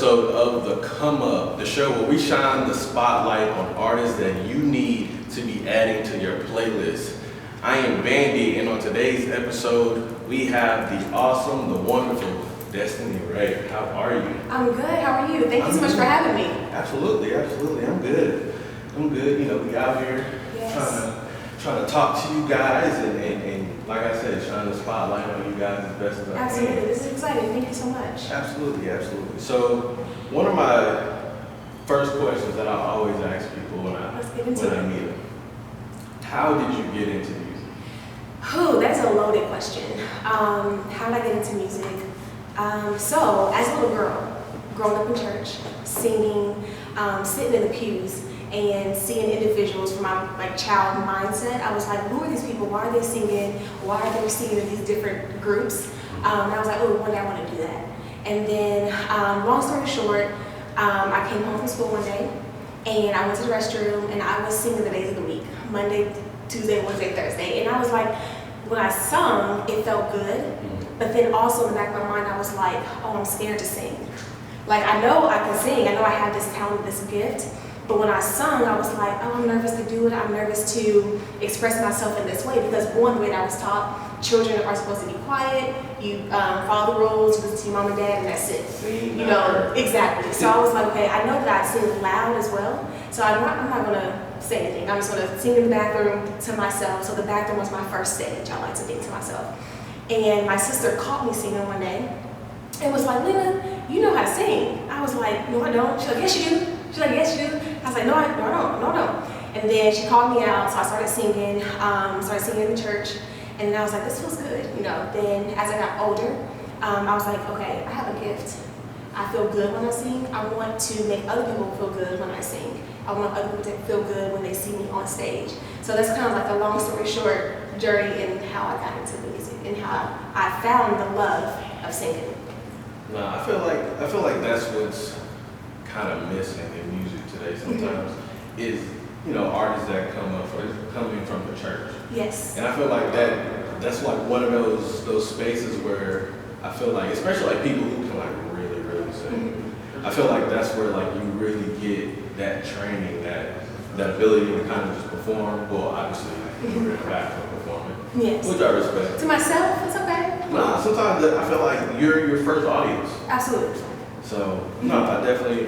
episode of The Come Up, the show where we shine the spotlight on artists that you need to be adding to your playlist. I am Vandy, and on today's episode, we have the awesome, the wonderful Destinee Rai. How are you? I'm good. How are you? Thank you so much for having me. Absolutely. I'm good. You know, we out here trying to talk to you guys and like I said, shine the spotlight on you guys as best as I can. Absolutely. This is exciting. Thank you so much. Absolutely. So, one of my first questions that I always ask people when I meet them, how did you get into music? Oh, that's a loaded question. How did I get into music? So, as a little girl, growing up in church, singing, sitting in the pews, and seeing individuals from my child mindset, I was like, who are these people? Why are they singing? Why are they singing in these different groups? And I was like, oh, one day I want to do that. And then, long story short, I came home from school one day, and I went to the restroom, and I was singing the days of the week, Monday, Tuesday, Wednesday, Thursday. And I was like, when I sung, it felt good, but then also in the back of my mind, I was like, oh, I'm scared to sing. Like, I know I can sing, I know I have this talent, this gift, but when I sung, I was like, oh, I'm nervous to do it. I'm nervous to express myself in this way because one, the way that I was taught, children are supposed to be quiet. You follow the rules, you listen to your mom and dad, and that's it. You know, exactly. So I was like, okay, I know that I sing loud as well, so I'm not gonna say anything. I'm just gonna sing in the bathroom to myself. So the bathroom was my first stage. I like to think to myself. And my sister caught me singing one day and was like, Lena, you know how to sing. I was like, no, I don't. She's like, yes, you do. She's like, yes, you do. I was like, no, I don't. And then she called me out, so I started singing in the church, and then I was like, this feels good, you know. Then as I got older, I was like, okay, I have a gift. I feel good when I sing. I want to make other people feel good when I sing. I want other people to feel good when they see me on stage. So that's kind of like a long story short journey in how I got into the music and how I found the love of singing. No, I feel like that's what's kind of missing in music today sometimes is, you know, artists that coming from the church. Yes. And I feel like that's like one of those spaces where I feel like, especially like people who can like really sing, I feel like that's where like you really get that training, that ability to kind of just perform. Well, obviously you're in the back for performing. Yes. Which I respect. To myself, it's okay. Nah, sometimes I feel like you're your first audience. Absolutely. So no, I definitely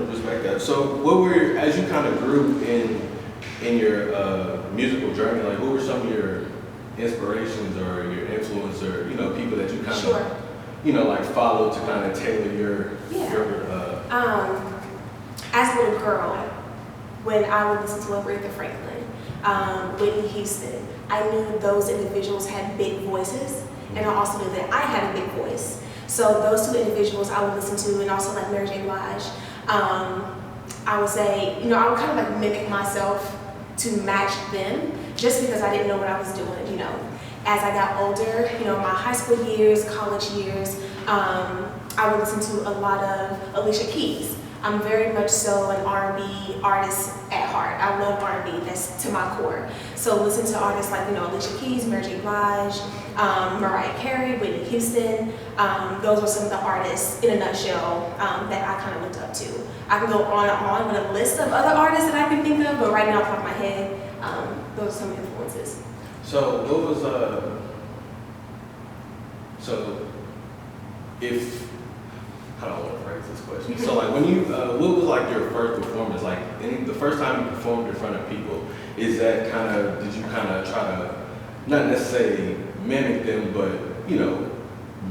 respect that. So as you kind of grew in your musical journey, like what were some of your inspirations or your influence or, you know, people that you kind of, you know, like followed to kind of tailor your as a little girl, when I would listen to Aretha Franklin, Whitney Houston, I knew those individuals had big voices, and I also knew that I had a big voice. So those two individuals I would listen to, and also like Mary J. Blige. I would say, you know, I would kind of like mimic myself to match them, just because I didn't know what I was doing, you know. As I got older, you know, my high school years, college years, I would listen to a lot of Alicia Keys. I'm very much so an R&B artist at heart. I love R&B, that's to my core. So listen to artists like, you know, Alicia Keys, Mary J. Blige, Mariah Carey, Whitney Houston. Those were some of the artists in a nutshell that I kind of looked up to. I can go on and on with a list of other artists that I can think of, but right now off the top of my head, those are some influences. So what was how do I want to phrase this question? So like when you, what was like your first performance? Like the first time you performed in front of people, is that kind of, did you kind of try to, not necessarily mimic them, but, you know,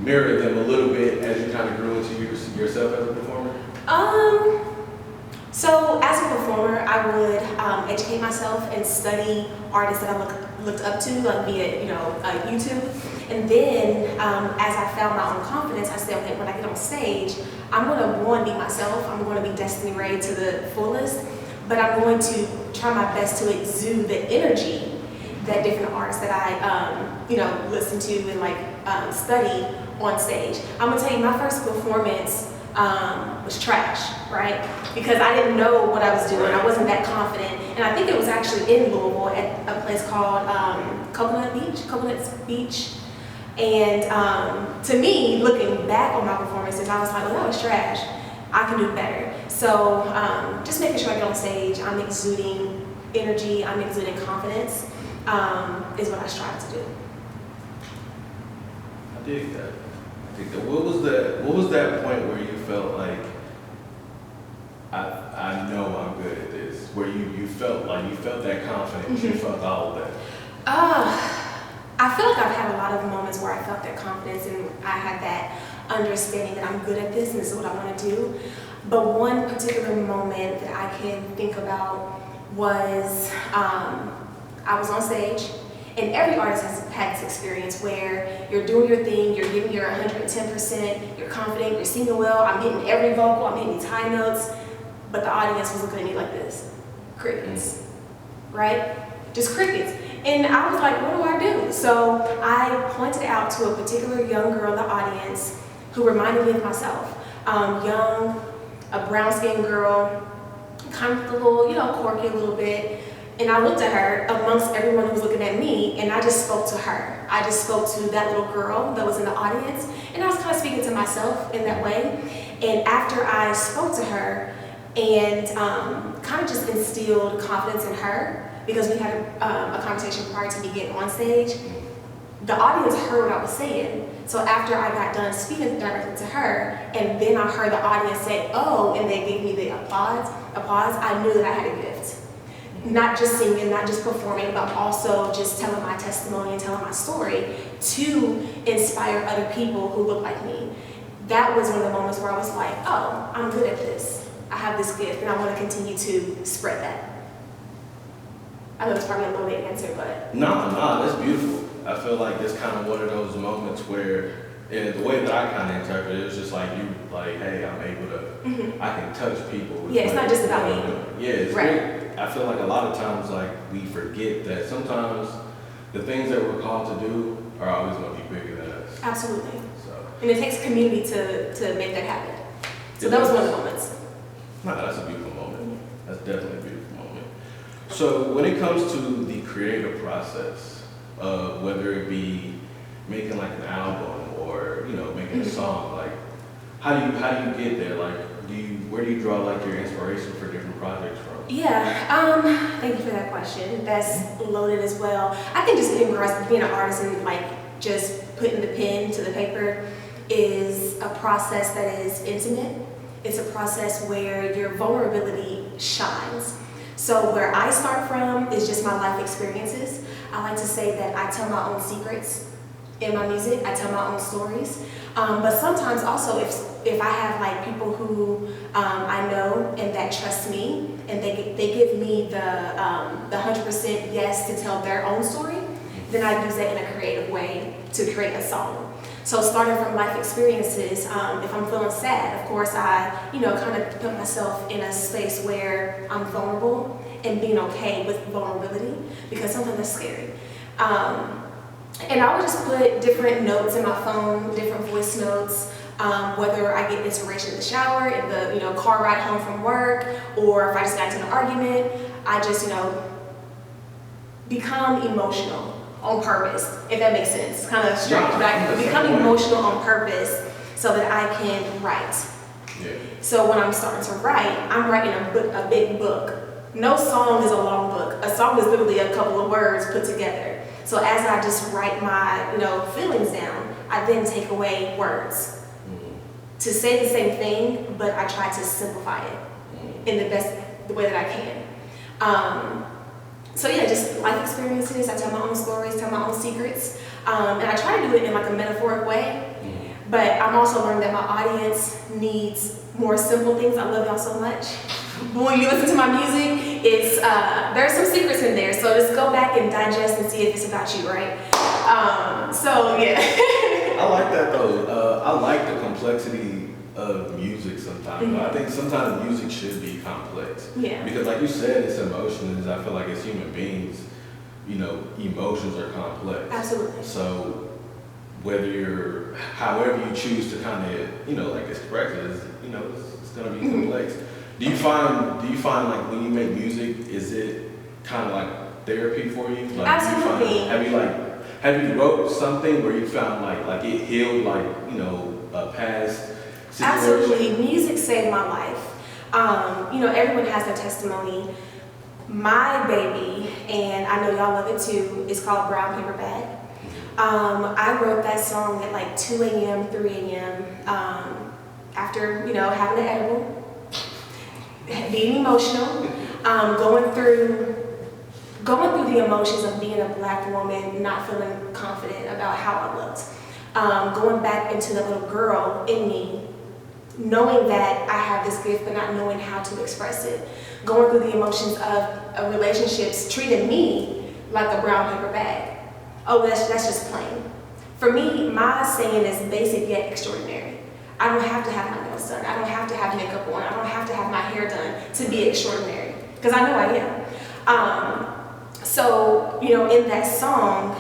mirror them a little bit as you kind of grew into yourself as a performer? So as a performer, I would educate myself and study artists that I looked up to, like via, you know, YouTube. And then as I found my own confidence, I said, okay, when I get on stage, I'm going to, be myself. I'm going to be Destinee Rai to the fullest, but I'm going to try my best to exude the energy that different artists that I, you know, listen to and like study on stage. I'm going to tell you, my first performance was trash, right? Because I didn't know what I was doing. I wasn't that confident. And I think it was actually in Louisville at a place called Coconut Beach. And to me, looking back on my performances, I was like, well, that was trash. I can do better. So just making sure I get on stage, I'm exuding energy, I'm exuding confidence, is what I strive to do. I dig that. What was that point where you felt like I know I'm good at this? Where you felt that confidence, you felt all of that? I feel like I've had a lot of moments where I felt that confidence and I had that understanding that I'm good at this and this is what I want to do. But one particular moment that I can think about was I was on stage, and every artist has had this experience where you're doing your thing, you're giving your 110%, you're confident, you're singing well, I'm hitting every vocal, I'm hitting these high notes, but the audience was looking at me like this. Crickets, right? Just crickets. And I was like, what do I do? So I pointed out to a particular young girl in the audience who reminded me of myself. Young, a brown-skinned girl, kind of a little, quirky a little bit. And I looked at her amongst everyone who was looking at me, and I just spoke to her. I just spoke to that little girl that was in the audience, and I was kind of speaking to myself in that way. And after I spoke to her and kind of just instilled confidence in her, because we had a conversation prior to me getting on stage, the audience heard what I was saying. So after I got done speaking directly to her, and then I heard the audience say, oh, and they gave me the applause, I knew that I had a gift. Not just singing, not just performing, but also just telling my testimony and telling my story to inspire other people who look like me. That was one of the moments where I was like, oh, I'm good at this. I have this gift, and I want to continue to spread that. I know it's probably a loaded answer, but... No, that's beautiful. I feel like it's kind of one of those moments where, the way that I kind of interpret it, it's just like hey, I'm able to, I can touch people. With it's not just about me. Yeah, it's right. great. I feel like a lot of times, we forget that sometimes the things that we're called to do are always going to be bigger than us. Absolutely. So. And it takes community to make that happen. So that was one of the moments. No, that's a beautiful moment. That's definitely a beautiful moment. So when it comes to the creative process, whether it be making like an album or making a song, how do you get there? Where do you draw your inspiration for different projects from? Yeah, thank you for that question. That's loaded as well. I think just being an artist and just putting the pen to the paper is a process that is intimate. It's a process where your vulnerability shines. So where I start from is just my life experiences. I like to say that I tell my own secrets in my music. I tell my own stories. But sometimes also if I have people who I know and that trust me and they give me the 100% yes to tell their own story, then I use that in a creative way to create a song. So starting from life experiences, if I'm feeling sad, of course I kind of put myself in a space where I'm vulnerable and being okay with vulnerability, because sometimes that's scary. And I would just put different notes in my phone, different voice notes, whether I get inspiration in the shower, in the car ride home from work, or if I just got into an argument, I just become emotional on purpose, if that makes sense. It's kind of strange, but I become emotional on purpose so that I can write. Yeah. So when I'm starting to write, I'm writing a big book. No song is a long book. A song is literally a couple of words put together. So as I just write my feelings down, I then take away words to say the same thing, but I try to simplify it in the way that I can. So yeah, just life experiences. I tell my own stories, tell my own secrets, and I try to do it in a metaphoric way. But I'm also learning that my audience needs more simple things. I love y'all so much. When you listen to my music, it's there's some secrets in there. So just go back and digest and see if it's about you, right? So yeah. I like that though. I like the complexity of music sometimes. I think sometimes music should be complex. Yeah. Because like you said, it's emotions. I feel like as human beings, emotions are complex. Absolutely. So however you choose to kind of, express it, it's going to be complex. Do you find like when you make music, is it kind of like therapy for you? Absolutely. Have you wrote something where you found like it healed past Absolutely. Music saved my life. Everyone has their testimony. My baby, and I know y'all love it too, is called Brown Paper Bag. I wrote that song at like 2 a.m., 3 a.m. After, having an edible, being emotional, going through the emotions of being a Black woman, not feeling confident about how I looked, going back into the little girl in me, knowing that I have this gift but not knowing how to express it, going through the emotions of relationships treating me like a brown paper bag. Oh, that's just plain. For me, my saying is basic yet extraordinary. I don't have to have my nails done. I don't have to have makeup on. I don't have to have my hair done to be extraordinary, because I know I am. So, in that song,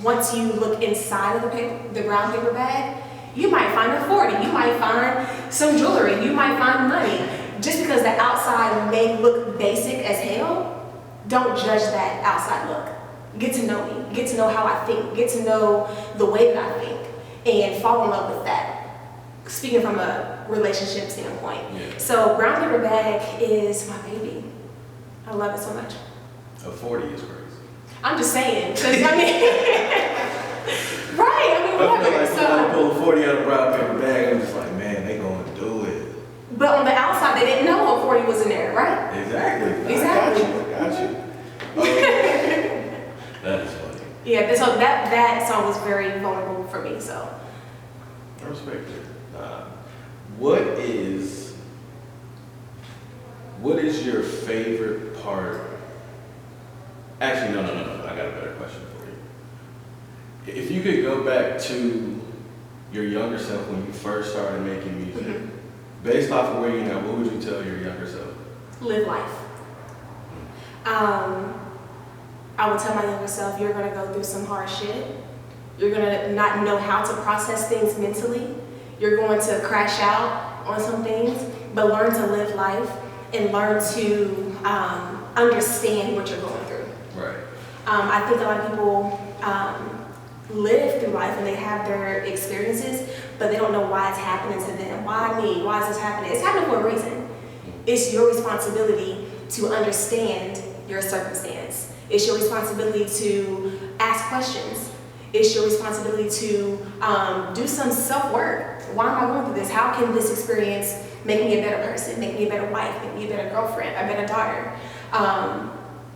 once you look inside of the brown paper bag, you might find a 40, you might find some jewelry, you might find money. Just because the outside may look basic as hell, don't judge that outside look. Get to know me, get to know how I think, get to know the way that I think, and fall in love with that. Speaking from a relationship standpoint. Yeah. So brown paper bag is my baby. I love it so much. A 40 is crazy. I'm just saying, because right, I feel like so, somebody pull a 40 out of a brown paper bag, I'm just like, man, they gonna do it. But on the outside, they didn't know a 40 was in there, right? Exactly. Exactly. I got you. That is funny. Yeah, so that song was very vulnerable for me, so. I respect it. What is your favorite part? Actually, no. I got a better question for you. If you could go back to your younger self when you first started making music, based off of where you're now, what would you tell your younger self? Live life. I would tell my younger self, you're gonna go through some hard shit. You're gonna not know how to process things mentally. You're going to crash out on some things, but learn to live life and learn to understand what you're going through. Right. I think a lot of people live through life and they have their experiences, but they don't know why it's happening to them. Why me? Why is this happening? It's happening for a reason. It's your responsibility to understand your circumstance. It's your responsibility to ask questions. It's your responsibility to do some self-work. Why am I going through this? How can this experience make me a better person, make me a better wife, make me a better girlfriend, a better daughter?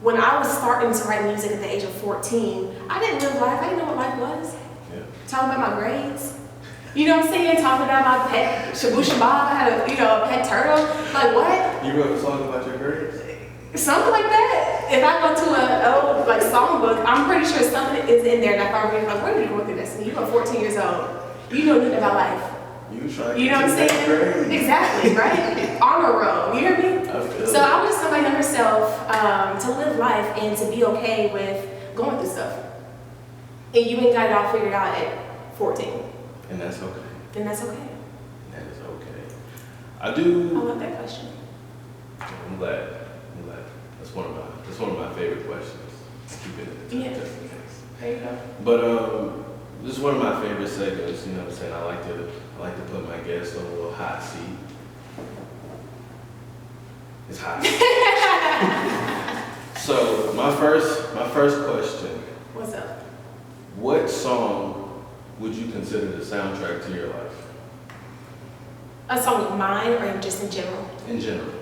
When I was starting to write music at the age of 14, I didn't live life. I didn't know what life was. Yeah. Talking about my grades. You know what I'm saying? Talking about my pet, Shabu Shabab, I had a pet turtle. Like what? You wrote a song about your grades? Something like that. If I go to an old songbook, I'm pretty sure something is in there that if I read, like, where did you go through Destiny? You were 14 years old. You know nothing about life. You trying to You know what I'm saying? Exactly, right? Honor roll. You hear me? So I would just tell my younger self to live life and to be okay with going through stuff. And you ain't got it all figured out at 14. And that's okay. And that's okay. That is okay. I love that question. I'm glad. That's one of my favorite questions. Keep it in Yeah. just in case. There you go. But this is one of my favorite segments. You know what I'm saying? I like to put my guests on a little hot seat. It's hot. So my first question. What's up? What song would you consider the soundtrack to your life? A song of mine or just in general? In general.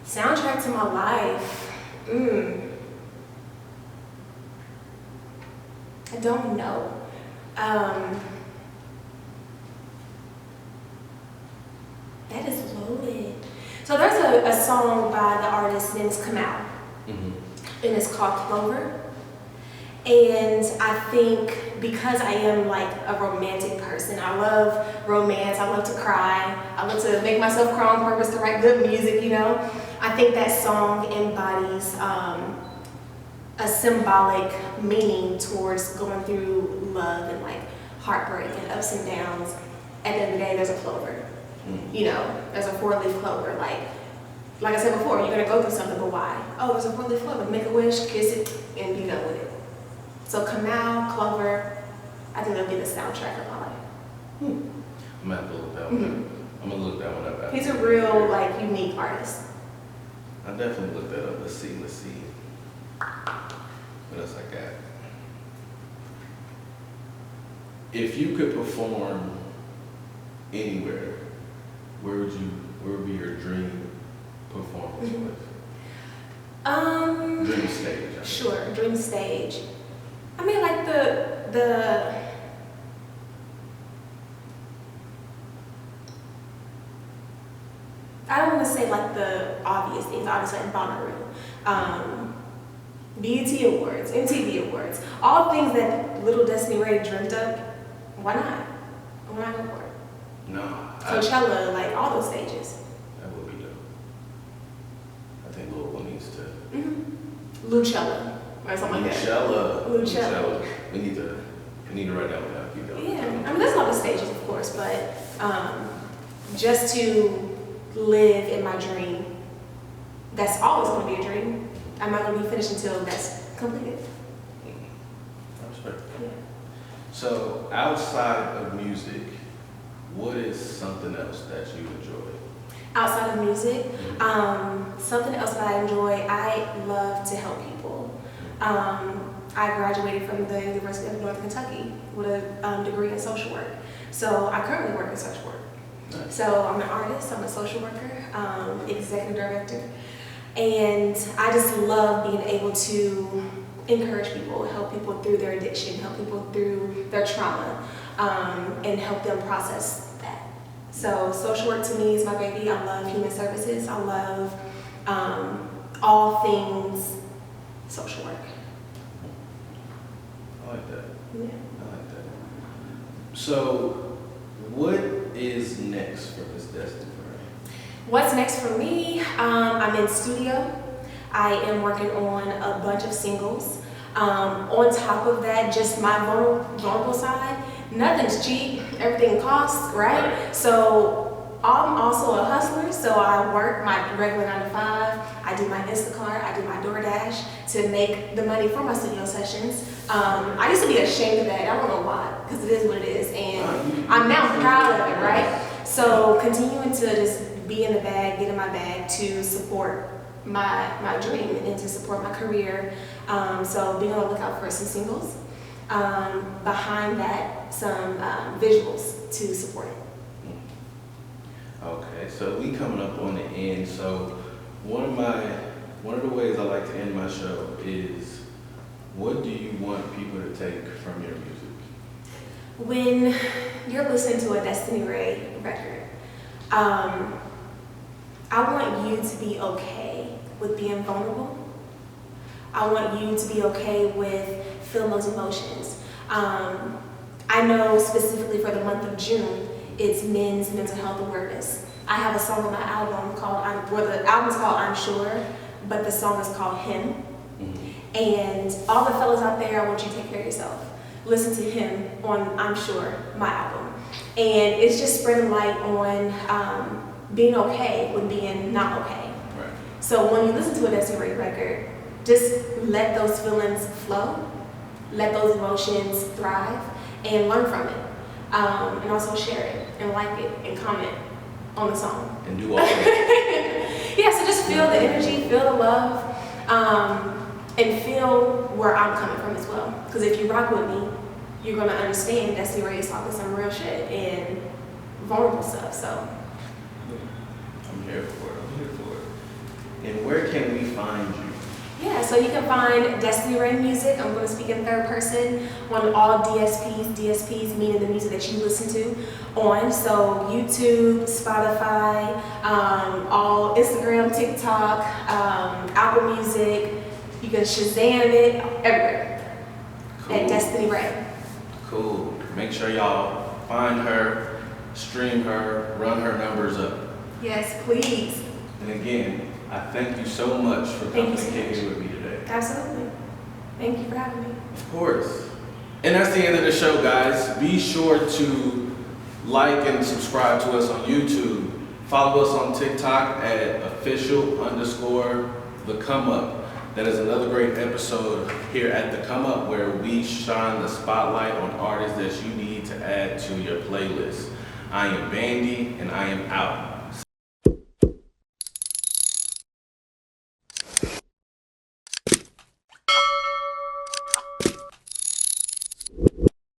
Soundtrack to my life. I don't know. That is loaded. So there's a song by the artist named Kamau, and it's called Clover. And I think because I am like a romantic person, I love romance, I love to cry, I love to make myself cry on purpose to write good music, I think that song embodies a symbolic meaning towards going through love and like heartbreak and ups and downs. At the end of the day, there's a clover. There's a 4-leaf clover. Like I said before, you're gonna go through something, but why? Oh, there's a 4-leaf clover. Make a wish, kiss it, and be done with it. So Kamau, Clover, I think that'll be the soundtrack of my life. I'm gonna have to look that one I'm gonna look that one up after. He's a real, like, unique artist. I definitely looked that up. Let's see. What else I got? If you could perform anywhere, where would be your dream performance place? Dream stage. Sure, dream stage. I mean, like I don't want to say like the obvious things, obviously like Bonnaroo, BET Awards, MTV Awards, all things that little Destinee Rai dreamt up. Why not? Why not go for it? No. Coachella, like all those stages. That would be dope. I think Louisville needs to. Luchella, or something like that. Luchella. We need to write that one down. Keep going. Yeah, I mean, there's a lot of stages, of course, but just to live in my dream, that's always going to be a dream. I'm not going to be finished until that's completed. I respect that. Yeah. So, outside of music, what is something else that you enjoy? Outside of music, something else that I enjoy, I love to help people. I graduated from the University of Northern Kentucky with a degree in social work. So I currently work in social work. Nice. So I'm an artist, I'm a social worker, executive director, and I just love being able to encourage people, help people through their addiction, help people through their trauma, and help them process that. So social work to me is my baby. I love human services. I love all things social work. I like that. Yeah. I like that. So, what is next for Miss Destinee Rai? What's next for me? I'm in studio. I am working on a bunch of singles. On top of that, just my vulnerable side, nothing's cheap, everything costs, right? So I'm also a hustler, so I work my regular 9 to 5. I do my Instacart, I do my DoorDash to make the money for my studio sessions. I used to be ashamed of that. I don't know why, because it is what it is, and I'm now proud of it, right? So continuing to just be in the bag, get in my bag to support my dream and to support my career. So being on the lookout for some singles. Behind that, some visuals to support it. Okay, so we coming up on the end. So one of the ways I like to end my show is, what do you want people to take from your music? When you're listening to a Destinee Rai record, I want you to be okay with being vulnerable. I want you to be okay with feeling those emotions. I know specifically for the month of June, it's men's mental health awareness. I have a song on my album called, the album's called I'm Sure, but the song is called Him. And all the fellas out there, I want you to take care of yourself. Listen to Him on I'm Sure, my album. And it's just spreading light on being okay with being not okay. Right. So when you listen to a Destinee Rai record, just let those feelings flow, let those emotions thrive, and learn from it. And also share it, and like it, and comment on the song. And do all that. Yeah, so just feel the energy, feel the love, and feel where I'm coming from as well. Because if you rock with me, you're gonna understand Destinee Rai is talking some real shit and vulnerable stuff, so. I'm here for it. And where can we find you? Yeah, so you can find Destinee Rai music. I'm going to speak in third person on all DSPs meaning the music that you listen to on. So YouTube, Spotify, all Instagram, TikTok, Apple Music. You can Shazam it, everywhere. Cool. At Destinee Rai. Cool. Make sure y'all find her, stream her, run her numbers up. Yes, please. And again, I thank you so much for coming and kicking with me today. Absolutely. Thank you for having me. Of course. And that's the end of the show, guys. Be sure to like and subscribe to us on YouTube. Follow us on TikTok at official_thecomeup. That is another great episode here at The Come Up, where we shine the spotlight on artists that you need to add to your playlist. I am Bandy, and I am out.